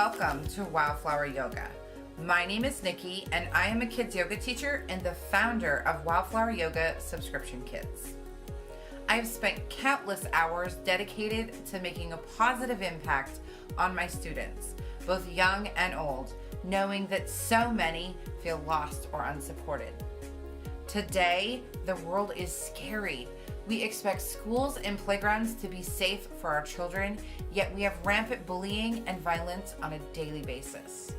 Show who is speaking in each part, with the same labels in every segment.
Speaker 1: Welcome to Wyldflower Yoga. My name is Nikki and I am a kids yoga teacher and the founder of Wyldflower Yoga subscription kits. I have spent countless hours dedicated to making a positive impact on my students, both young and old, knowing that so many feel lost or unsupported. Today, the world is scary. We expect schools and playgrounds to be safe for our children, yet we have rampant bullying and violence on a daily basis.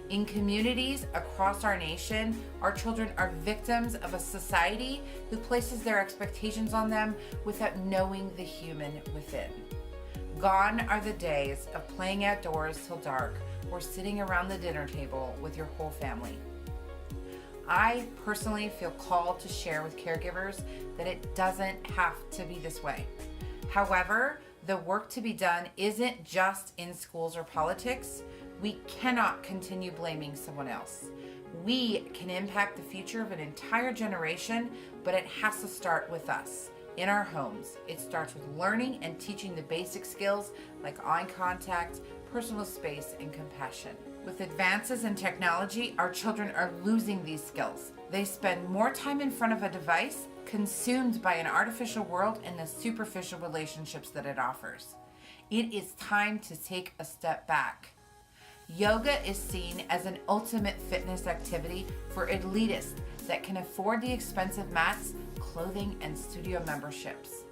Speaker 1: In communities across our nation, our children are victims of a society who places their expectations on them without knowing the human within. Gone are the days of playing outdoors till dark or sitting around the dinner table with your whole family. I personally feel called to share with caregivers that it doesn't have to be this way. However, the work to be done isn't just in schools or politics. We cannot continue blaming someone else. We can impact the future of an entire generation, but it has to start with us, in our homes. It starts with learning and teaching the basic skills like eye contact, personal space, and compassion. With advances in technology, our children are losing these skills. They spend more time in front of a device, consumed by an artificial world and the superficial relationships that it offers. It is time to take a step back. Yoga is seen as an ultimate fitness activity for elitists that can afford the expensive mats, clothing, and studio memberships.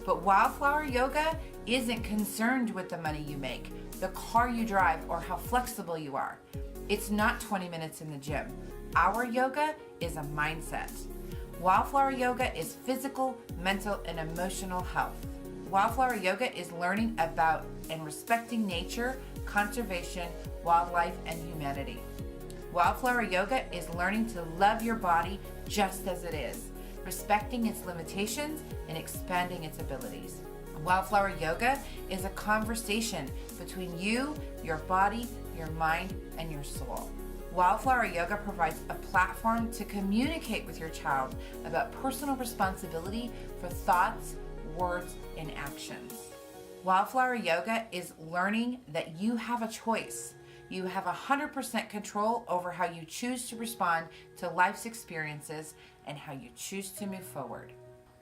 Speaker 1: But Wyldflower Yoga isn't concerned with the money you make, the car you drive, or how flexible you are. It's not 20 minutes in the gym. Our yoga is a mindset. Wyldflower Yoga is physical, mental, and emotional health. Wyldflower Yoga is learning about and respecting nature, conservation, wildlife, and humanity. Wyldflower Yoga is learning to love your body just as it is, respecting its limitations and expanding its abilities. Wyldflower Yoga is a conversation between you, your body, your mind, and your soul. Wyldflower Yoga provides a platform to communicate with your child about personal responsibility for thoughts, words, and actions. Wyldflower Yoga is learning that you have a choice. You have 100% control over how you choose to respond to life's experiences and how you choose to move forward.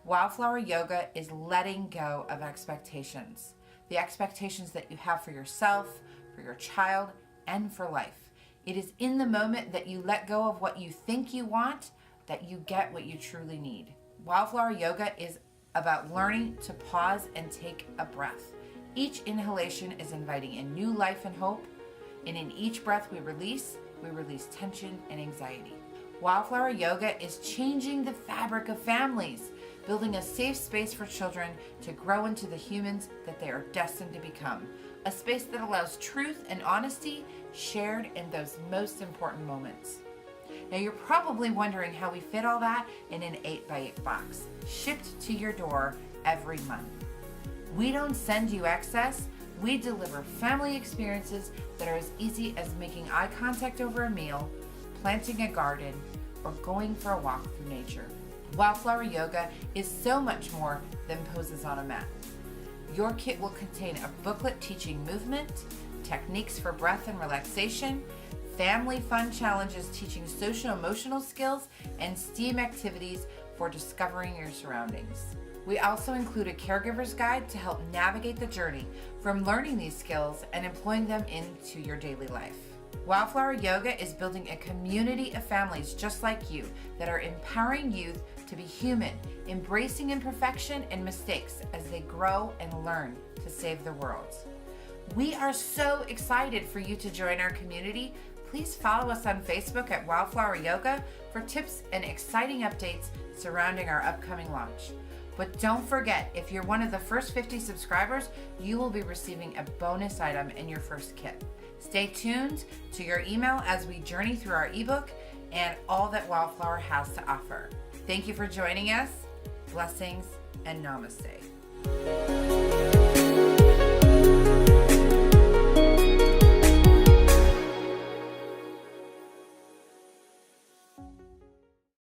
Speaker 1: Wyldflower Yoga is letting go of expectations. The expectations that you have for yourself, for your child, and for life. It is in the moment that you let go of what you think you want that you get what you truly need. Wyldflower Yoga is about learning to pause and take a breath. Each inhalation is inviting in new life and hope, and in each breath we release tension and anxiety. Wyldflower Yoga is changing the fabric of families, building a safe space for children to grow into the humans that they are destined to become. A space that allows truth and honesty shared in those most important moments. Now you're probably wondering how we fit all that in an 8x8 box, shipped to your door every month. We don't send you excess. We deliver family experiences that are as easy as making eye contact over a meal, planting a garden, or going for a walk through nature. Wyldflower Yoga is so much more than poses on a mat. Your kit will contain a booklet teaching movement, techniques for breath and relaxation, family fun challenges teaching social-emotional skills, and STEAM activities for discovering your surroundings. We also include a caregiver's guide to help navigate the journey from learning these skills and employing them into your daily life. Wyldflower Yoga is building a community of families just like you that are empowering youth to be human, embracing imperfection and mistakes as they grow and learn to save the world. We are so excited for you to join our community. Please follow us on Facebook at Wyldflower Yoga for tips and exciting updates surrounding our upcoming launch. But don't forget, if you're one of the first 50 subscribers, you will be receiving a bonus item in your first kit. Stay tuned to your email as we journey through our ebook and all that Wyldflower has to offer. Thank you for joining us. Blessings and namaste.